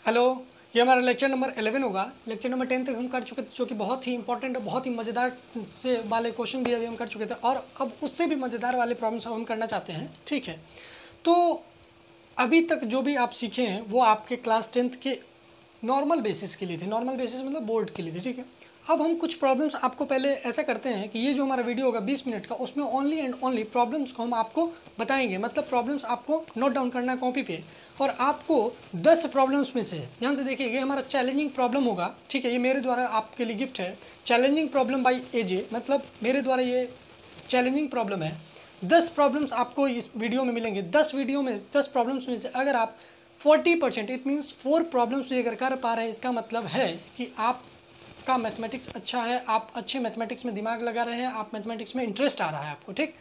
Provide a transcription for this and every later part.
Hello. ये हमारा lecture number 11 होगा। लेक्चर नंबर 10 तक हम कर चुके थे, जो कि बहुत ही इंपॉर्टेंट और बहुत ही मज़ेदार से वाले क्वेश्चन भी अभी हम कर चुके थे, और अब उससे भी मज़ेदार वाले प्रॉब्लम्स हम करना चाहते हैं। ठीक है, तो अभी तक जो भी आप सीखे हैं वो आपके क्लास 10th के नॉर्मल बेसिस के लिए थे। नॉर्मल बेसिस मतलब बोर्ड के लिए थे। ठीक है, अब हम कुछ प्रॉब्लम्स आपको पहले ऐसा करते हैं कि ये जो हमारा वीडियो होगा 20 मिनट का, उसमें ओनली एंड ओनली प्रॉब्लम्स को हम आपको बताएंगे। मतलब प्रॉब्लम्स आपको नोट डाउन करना है कॉपी पे, और आपको 10 प्रॉब्लम्स में से, ध्यान से देखिए, ये हमारा चैलेंजिंग प्रॉब्लम होगा। ठीक है, ये मेरे द्वारा आपके लिए गिफ्ट है, चैलेंजिंग प्रॉब्लम बाई एजे, मतलब मेरे द्वारा ये चैलेंजिंग प्रॉब्लम है। 10 प्रॉब्लम्स आपको इस वीडियो में मिलेंगे। 10 प्रॉब्लम्स में से अगर आप 40%, इट मीन्स 4 प्रॉब्लम्स भी अगर कर पा रहे हैं, इसका मतलब है कि आपका मैथमेटिक्स अच्छा है, आप अच्छे मैथमेटिक्स में दिमाग लगा रहे हैं, आप मैथमेटिक्स में इंटरेस्ट आ रहा है आपको। ठीक,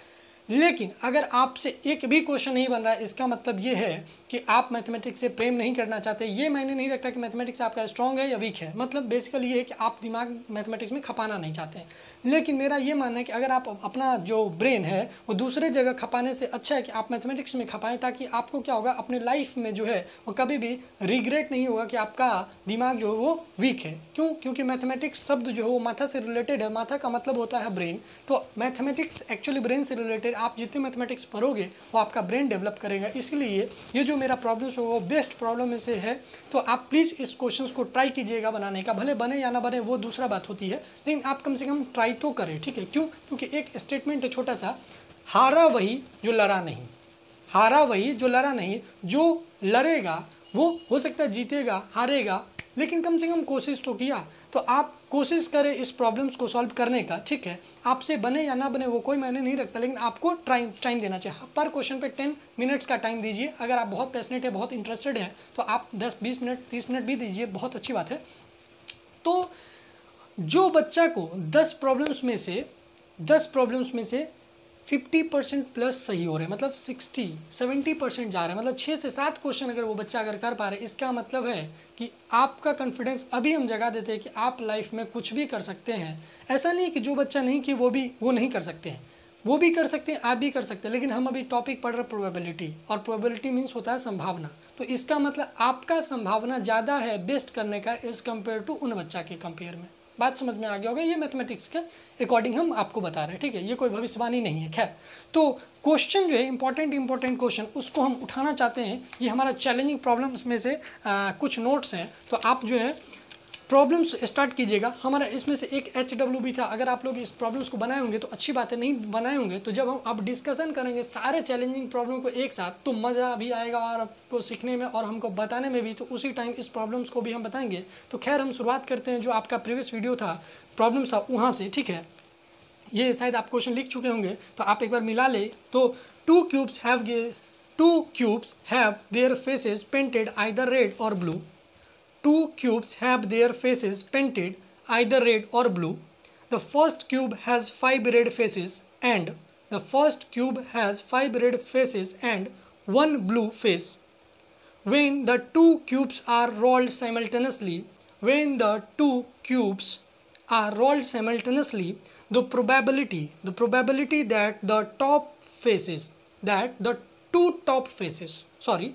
लेकिन अगर आपसे एक भी क्वेश्चन नहीं बन रहा है, इसका मतलब ये है कि आप मैथमेटिक्स से प्रेम नहीं करना चाहते। ये मायने नहीं रखता कि मैथमेटिक्स आपका स्ट्रॉन्ग है या वीक है, मतलब बेसिकली ये है कि आप दिमाग मैथमेटिक्स में खपाना नहीं चाहते हैं। लेकिन मेरा ये मानना है कि अगर आप अपना जो ब्रेन है वो दूसरे जगह खपाने से अच्छा है कि आप मैथमेटिक्स में खपाएं, ताकि आपको क्या होगा, अपने लाइफ में जो है वो कभी भी रिग्रेट नहीं होगा कि आपका दिमाग जो है वो वीक है। क्यों? क्योंकि मैथमेटिक्स शब्द जो है वो माथा से रिलेटेड है। माथा का मतलब होता है ब्रेन, तो मैथमेटिक्स एक्चुअली ब्रेन से रिलेटेड। आप जितने मैथमेटिक्स पढ़ोगे वो आपका ब्रेन डेवलप करेगा। इसलिए ये जो मेरा प्रॉब्लम है वो बेस्ट प्रॉब्लम में से है। तो आप प्लीज़ इस क्वेश्चन को ट्राई कीजिएगा बनाने का। भले बने या ना बने वो दूसरा बात होती है, लेकिन आप कम से कम ट्राई तो करें। ठीक है, क्यों? क्योंकि एक स्टेटमेंट है छोटा सा, हारा वही जो लड़ा नहीं। हारा वही जो लड़ा नहीं। जो लड़ेगा वो हो सकता है जीतेगा, हारेगा, लेकिन कम से कम कोशिश तो किया। तो आप कोशिश करें इस प्रॉब्लम्स को सॉल्व करने का। ठीक है, आपसे बने या ना बने वो कोई मायने नहीं रखता, लेकिन आपको टाइम देना चाहिए। पर क्वेश्चन पे 10 मिनट्स का टाइम दीजिए। अगर आप बहुत पैशनेट है, बहुत इंटरेस्टेड है, तो आप 10-20 मिनट 30 मिनट भी दीजिए, बहुत अच्छी बात है। तो जो बच्चा को 10 प्रॉब्लम्स में से 50% प्लस सही हो रहे हैं, मतलब 60-70% जा रहे हैं, मतलब 6 से 7 क्वेश्चन अगर वो बच्चा अगर कर पा रहे हैं, इसका मतलब है कि आपका कॉन्फिडेंस अभी हम जगा देते हैं कि आप लाइफ में कुछ भी कर सकते हैं। ऐसा नहीं कि जो बच्चा नहीं कि वो नहीं कर सकते हैं, वो भी कर सकते हैं, आप भी कर सकते हैं। लेकिन हम अभी टॉपिक पढ़ रहे हैं प्रोबेबिलिटी, और प्रोबेबिलिटी मीन्स होता है संभावना। तो इसका मतलब आपका संभावना ज़्यादा है बेस्ट करने का एज़ कम्पेयर टू उन बच्चा के कंपेयर में। बात समझ में आ गया होगा। ये मैथमेटिक्स के अकॉर्डिंग हम आपको बता रहे हैं। ठीक है, ये कोई भविष्यवाणी नहीं है। खैर, तो क्वेश्चन जो है इंपॉर्टेंट क्वेश्चन, उसको हम उठाना चाहते हैं। ये हमारा चैलेंजिंग प्रॉब्लम्स में से कुछ नोट्स हैं, तो आप जो है प्रॉब्लम्स स्टार्ट कीजिएगा। हमारा इसमें से एक HW भी था। अगर आप लोग इस प्रॉब्लम्स को बनाए होंगे तो अच्छी बात है, नहीं बनाए होंगे तो जब हम अब डिस्कशन करेंगे सारे चैलेंजिंग प्रॉब्लम को एक साथ, तो मज़ा भी आएगा और आपको सीखने में और हमको बताने में भी। तो उसी टाइम इस प्रॉब्लम्स को भी हम बताएंगे। तो खैर, हम शुरुआत करते हैं जो आपका प्रीवियस वीडियो था प्रॉब्लम्स था वहाँ से। ठीक है, ये शायद आप क्वेश्चन लिख चुके होंगे, तो आप एक बार मिला ले। तो to cubes have their faces painted either red और blue. Two cubes have their faces painted either red or blue. The first cube has 5 red faces and one blue face. When the two cubes are rolled simultaneously, the probability that the two top faces,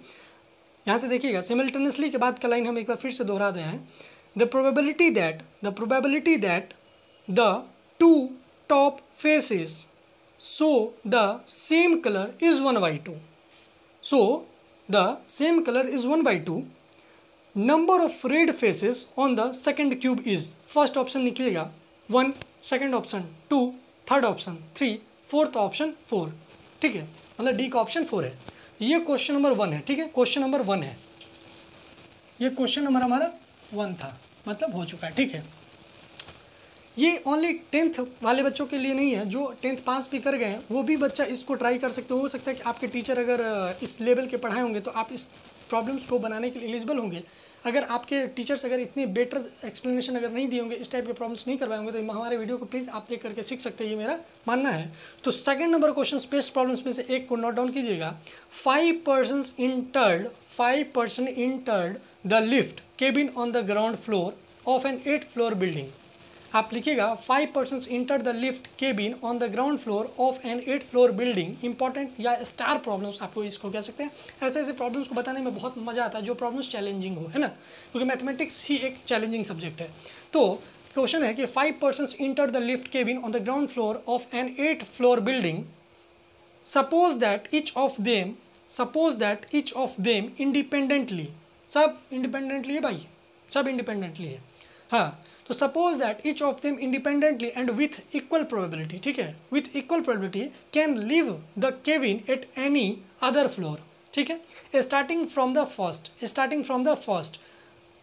यहाँ से देखिएगा, simultaneously के बाद का line हम एक बार फिर से दोहरा रहे हैं। The probability that the two top faces so the same colour is 1/2। Number of red faces on the second cube is, first option निकलेगा 1, second option 2, third option 3, fourth option 4। ठीक है, मतलब डी का ऑप्शन 4 है। ये question number 1 है। ठीक है, क्वेश्चन नंबर 1 है। ये क्वेश्चन नंबर हमारा 1 था, मतलब हो चुका है। ठीक है, ये ओनली 10th वाले बच्चों के लिए नहीं है। जो 10th पास भी कर गए हैं वो भी बच्चा इसको ट्राई कर सकते हो सकता है कि आपके टीचर अगर इस लेवल के पढ़ाए होंगे तो आप इस प्रॉब्लम्स को बनाने के लिए एलिजिबल होंगे। अगर आपके टीचर्स अगर इतनी बेटर एक्सप्लेनेशन अगर नहीं दिए होंगे, इस टाइप के प्रॉब्लम्स नहीं करवाए होंगे, तो हमारे वीडियो को प्लीज़ आप देख करके सीख सकते हैं, ये मेरा मानना है। तो second number question space problems में से एक को नोट डाउन कीजिएगा। 5 persons entered the lift cabin on the ground floor of an 8th floor building. आप लिखिएगा 5 persons entered the lift cabin on the ground floor of an 8th floor building। Important या star problems आपको इसको कह सकते हैं। ऐसे ऐसे प्रॉब्लम्स को बताने में बहुत मजा आता है जो प्रॉब्लम्स चैलेंजिंग हो, है ना, क्योंकि मैथमेटिक्स ही एक चैलेंजिंग सब्जेक्ट है। तो क्वेश्चन है कि 5 persons entered the lift cabin on the ground floor of an 8th floor building। suppose that each of them independently, सब इंडिपेंडेंटली है भाई, सब इंडिपेंडेंटली है, हाँ, तो suppose that each of them independently and with equal probability, ठीक है, with equal probability can leave the cabin at any other floor, ठीक है, starting from the first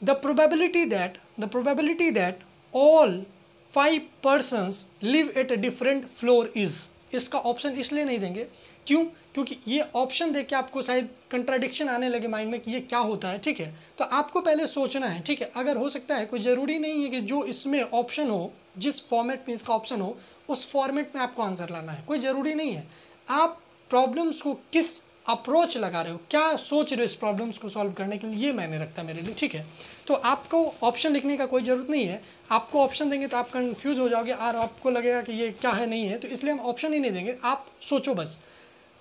the probability that all 5 persons live at a different floor is. इसका option इसलिए नहीं देंगे, क्यों, क्योंकि ये ऑप्शन देख के आपको शायद कंट्राडिक्शन आने लगे माइंड में कि ये क्या होता है, ठीक है, तो आपको पहले सोचना है, ठीक है। अगर हो सकता है, कोई ज़रूरी नहीं है कि जो इसमें ऑप्शन हो, जिस फॉर्मेट में इसका ऑप्शन हो उस फॉर्मेट में आपको आंसर लाना है, कोई ज़रूरी नहीं है। आप प्रॉब्लम्स को किस अप्रोच लगा रहे हो, क्या सोच रहे हो इस प्रॉब्लम्स को सॉल्व करने के लिए, ये मैंने रखता है मेरे लिए, ठीक है। तो आपको ऑप्शन लिखने का कोई ज़रूरत नहीं है। आपको ऑप्शन देंगे तो आप कंफ्यूज हो जाओगे और आपको लगेगा कि ये क्या है, नहीं है, तो इसलिए हम ऑप्शन ही नहीं देंगे। आप सोचो बस।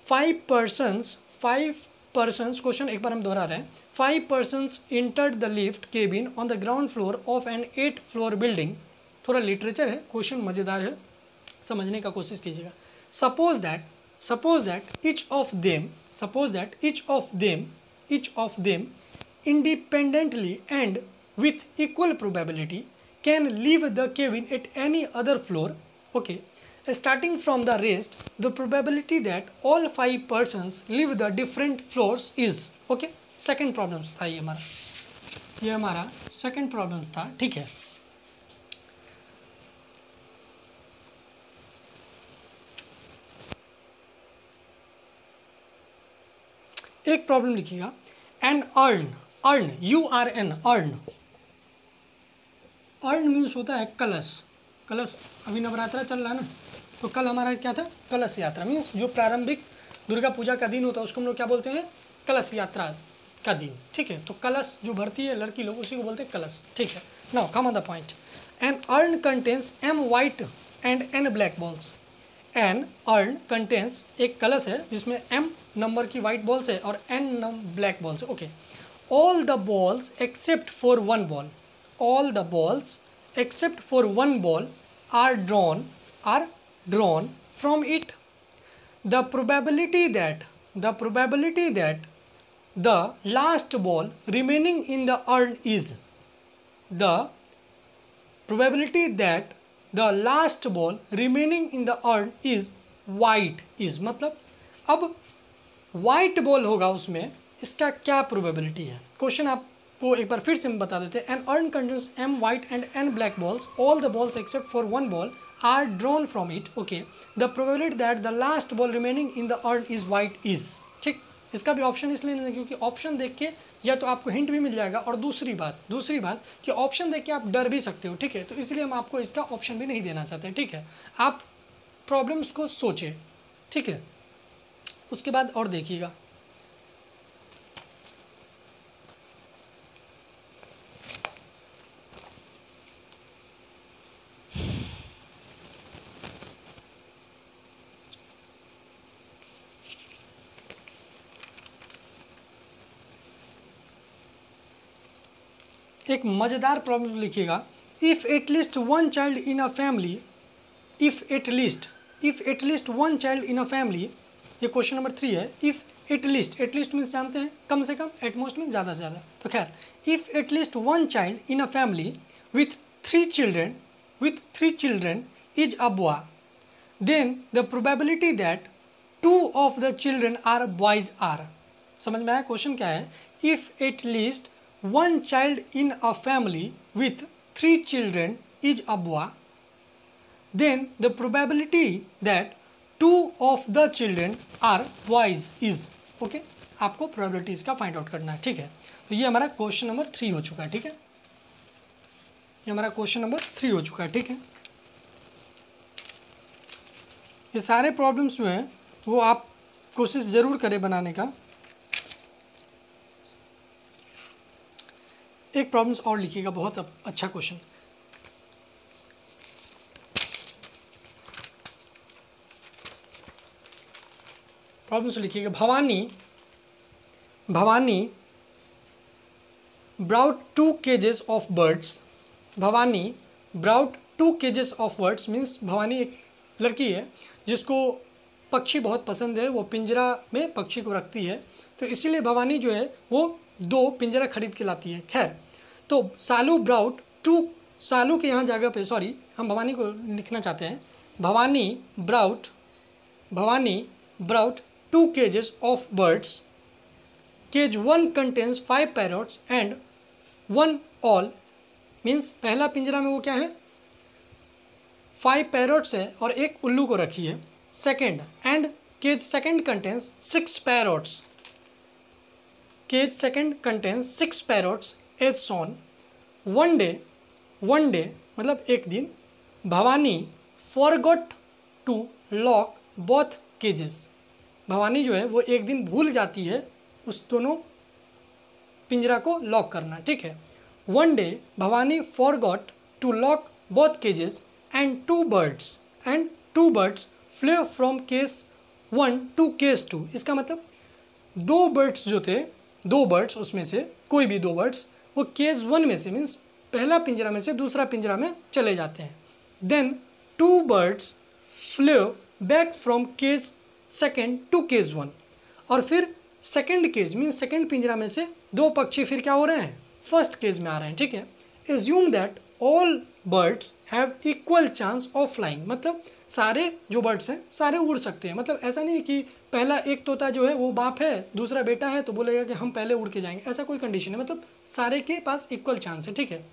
5 persons, क्वेश्चन एक बार हम दोहरा रहे हैं। 5 persons entered the lift cabin on the ground floor of an 8th floor building। थोड़ा लिटरेचर है, क्वेश्चन मज़ेदार है, समझने का कोशिश कीजिएगा। Suppose that each of them independently and with equal probability can leave the cabin at any other floor, okay, starting from the rest the probability that all 5 persons leave the different floors is, okay। Second problem था ये हमारा second problem था, ठीक है। एक problem लिखिएगा, an urn URN urn means होता है कलश। अभी नवरात्रा चल रहा है ना, तो कल हमारा क्या था, कलश यात्रा, मीन्स जो प्रारंभिक दुर्गा पूजा का दिन होता है उसको हम लोग क्या बोलते हैं, कलश यात्रा का दिन, ठीक है। तो कलश जो भरती है लड़की लोग उसी को बोलते हैं कलश, ठीक है। Now come on the point. An urn contains M white and N black balls। An urn contains, एक कलश है जिसमें M नंबर की वाइट बॉल्स है और N ब्लैक बॉल्स है, okay. All the balls except for one ball are drawn from it. The probability that the last ball remaining in the urn is, the last ball remaining in the urn is white is, मतलब अब white ball होगा उसमें, इसका क्या probability है। Question आपको एक बार फिर से हम बता देते हैं। An urn contains M white and N black balls, all the balls except for one ball are drawn from it, okay। the probability that the last ball remaining in the urn is white is, ठीक। इसका भी option इसलिए नहीं है क्योंकि option देख के या तो आपको हिंट भी मिल जाएगा, और दूसरी बात कि ऑप्शन देख के आप डर भी सकते हो, ठीक है। तो इसलिए हम आपको इसका ऑप्शन भी नहीं देना चाहते, ठीक है। आप प्रॉब्लम्स को सोचें, ठीक है, उसके बाद और देखिएगा। एक मज़ेदार प्रॉब्लम लिखिएगा। If at least one child in a family, ये क्वेश्चन नंबर 3 है। इफ़ एटलीस्ट मीन्स जानते हैं कम से कम, एटमोस्ट मीन्स ज़्यादा से ज़्यादा, तो खैर if at least one child in a family with three children is a boy, then the probability that 2 of the children are boys are. समझ में आया क्वेश्चन क्या है। If at least one child in a family with 3 children is a boy, then the probability that 2 of the children are boys is, okay। आपको probabilities का find out करना है, ठीक है। तो ये हमारा क्वेश्चन नंबर 3 हो चुका है, ठीक है। ये हमारा क्वेश्चन नंबर 3 हो चुका है, ठीक है। ये सारे प्रॉब्लम्स जो हैं वो आप कोशिश ज़रूर करें बनाने का। एक प्रॉब्लम्स और लिखिएगा, बहुत अच्छा क्वेश्चन। प्रॉब्लम से लिखिएगा, Bhavani brought 2 cages of birds. Bhavani brought 2 cages of birds means Bhavani एक लड़की है जिसको पक्षी बहुत पसंद है, वो पिंजरा में पक्षी को रखती है, तो इसीलिए भवानी जो है वो 2 पिंजरा खरीद के लाती है। खैर, तो सालू ब्राउट 2, सालू के यहाँ जगह पे, सॉरी हम भवानी को लिखना चाहते हैं, Bhavani brought 2 cages of birds. Cage 1 contains 5 parrots and 1 owl. Means पहला पिंजरा में वो क्या है, 5 पैरोट्स है और एक उल्लू को रखी है। Second, and cage second contains 6 parrots, cage second contains 6 parrots as soon. One day मतलब एक दिन, Bhavani forgot to lock both cages. Bhavani जो है वो एक दिन भूल जाती है उस दोनों पिंजरा को लॉक करना, ठीक है। One day Bhavani forgot to lock both cages and two birds flew from cage 1 to cage 2। इसका मतलब 2 बर्ड्स जो थे, 2 बर्ड्स उसमें से कोई भी 2 बर्ड्स वो केस 1 में से मीन्स पहला पिंजरा में से दूसरा पिंजरा में चले जाते हैं। Then 2 birds flew back from case 2 to case 1, और फिर सेकेंड केज मीन्स सेकेंड पिंजरा में से 2 पक्षी फिर क्या हो रहे हैं, फर्स्ट केज में आ रहे हैं, ठीक है। Assume that all birds have equal chance of flying, मतलब सारे जो बर्ड्स हैं सारे उड़ सकते हैं। मतलब ऐसा नहीं कि पहला एक तोता जो है वो बाप है, दूसरा बेटा है, तो बोलेगा कि हम पहले उड़ के जाएंगे, ऐसा कोई कंडीशन है। मतलब सारे के पास इक्वल चांस है, ठीक है।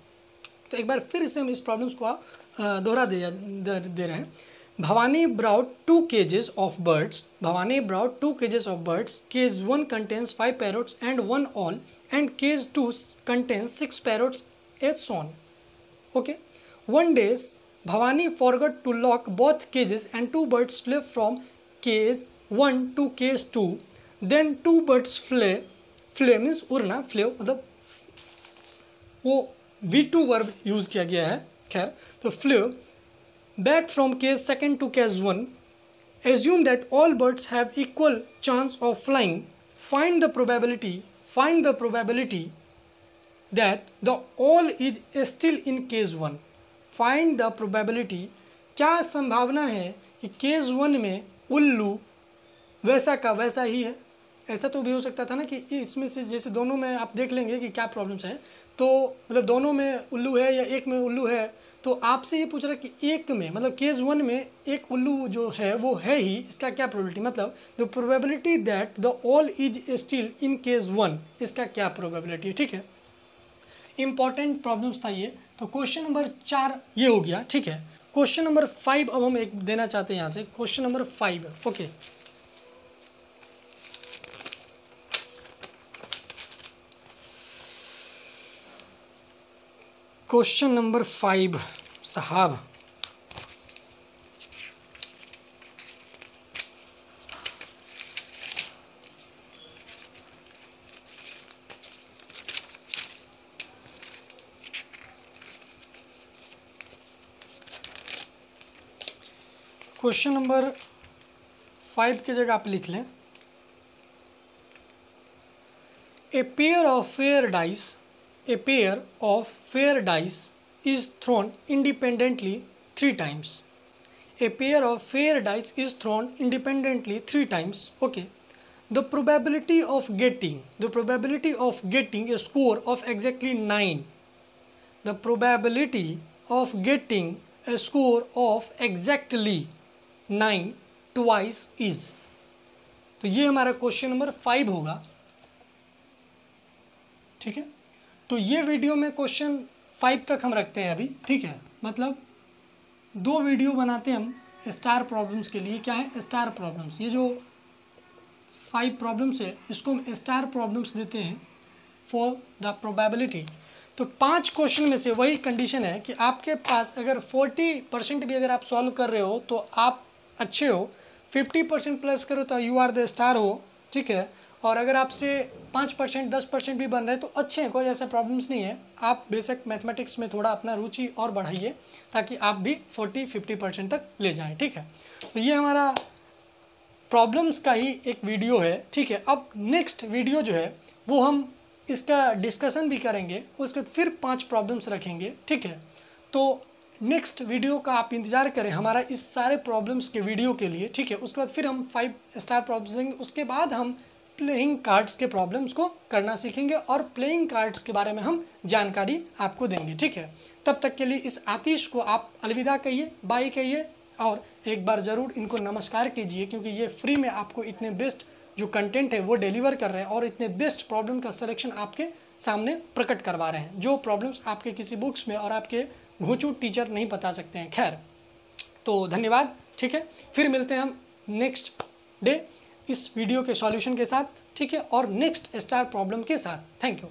तो एक बार फिर से हम इस प्रॉब्लम्स को दोहरा दे रहे हैं। Bhavani brought 2 cages of birds. Bhavani brought 2 cages of birds. Cage 1 contains 5 parrots and 1 owl, and cage 2 contains 6 parrots, as shown. Okay. One day, Bhavani forgot to lock both cages, and 2 birds flew from cage 1 to cage 2. Then 2 birds flew means उड़ना, flew मतलब वो V2 verb use किया गया है। खैर, तो flew back from case 2 to case 1. Assume that all birds have equal chance of flying. Find the probability that the owl is still in case 1. Find the probability, क्या संभावना है कि case 1 में उल्लू वैसा का वैसा ही है। ऐसा तो भी हो सकता था ना कि इसमें से जैसे दोनों में आप देख लेंगे कि क्या प्रॉब्लम्स है, तो मतलब दोनों में उल्लू है या एक में उल्लू है, तो आपसे ये पूछ रहा है कि एक में मतलब केस 1 में एक उल्लू जो है वो है ही, इसका क्या प्रोबेबिलिटी, मतलब the probability that the all is still in case 1, इसका क्या प्रोबेबिलिटी है, ठीक है। इंपॉर्टेंट प्रॉब्लम्स था ये। तो क्वेश्चन नंबर 4 ये हो गया, ठीक है। क्वेश्चन नंबर 5 अब हम एक देना चाहते हैं यहाँ से, question number 5, okay. Question number 5 साहब, क्वेश्चन नंबर 5 की जगह आप लिख लें, a pair of fair dice is thrown independently 3 times. A pair of fair dice is thrown independently 3 times. Okay. The probability of getting a score of exactly 9. The probability of getting a score of exactly 9 twice is. तो ये हमारा question number 5 होगा, ठीक है। तो ये video में question 5 तक हम रखते हैं अभी, ठीक है। मतलब 2 वीडियो बनाते हैं हम स्टार प्रॉब्लम्स के लिए। क्या है स्टार प्रॉब्लम्स, ये जो 5 प्रॉब्लम्स है इसको हम स्टार प्रॉब्लम्स देते हैं फॉर द प्रोबेबिलिटी। तो 5 क्वेश्चन में से वही कंडीशन है कि आपके पास अगर 40% भी अगर आप सॉल्व कर रहे हो तो आप अच्छे हो, 50% प्लस करो तो यू आर द स्टार हो, ठीक है। और अगर आपसे 5% 10% भी बन रहे हैं तो अच्छे हैं, कोई ऐसा प्रॉब्लम्स नहीं है। आप बेसिक मैथमेटिक्स में थोड़ा अपना रुचि और बढ़ाइए ताकि आप भी 40-50% तक ले जाएं, ठीक है। तो ये हमारा प्रॉब्लम्स का ही एक वीडियो है, ठीक है। अब नेक्स्ट वीडियो जो है वो हम इसका डिस्कशन भी करेंगे, उसके बाद फिर 5 प्रॉब्लम्स रखेंगे, ठीक है। तो नेक्स्ट वीडियो का आप इंतज़ार करें हमारा इस सारे प्रॉब्लम्स के वीडियो के लिए, ठीक है। उसके बाद फिर हम 5 स्टार प्रॉब्लम्स देंगे, उसके बाद हम प्लेइंग कार्ड्स के प्रॉब्लम्स को करना सीखेंगे और प्लेइंग कार्ड्स के बारे में हम जानकारी आपको देंगे, ठीक है। तब तक के लिए इस आतिश को आप अलविदा कहिए, बाय कहिए और एक बार ज़रूर इनको नमस्कार कीजिए, क्योंकि ये फ्री में आपको इतने बेस्ट जो कंटेंट है वो डिलीवर कर रहे हैं और इतने बेस्ट प्रॉब्लम का सिलेक्शन आपके सामने प्रकट करवा रहे हैं, जो प्रॉब्लम्स आपके किसी बुक्स में और आपके घोंचू टीचर नहीं बता सकते हैं। खैर, तो धन्यवाद, ठीक है। फिर मिलते हैं हम नेक्स्ट डे इस वीडियो के सॉल्यूशन के साथ, ठीक है, और नेक्स्ट स्टार प्रॉब्लम के साथ। Thank you.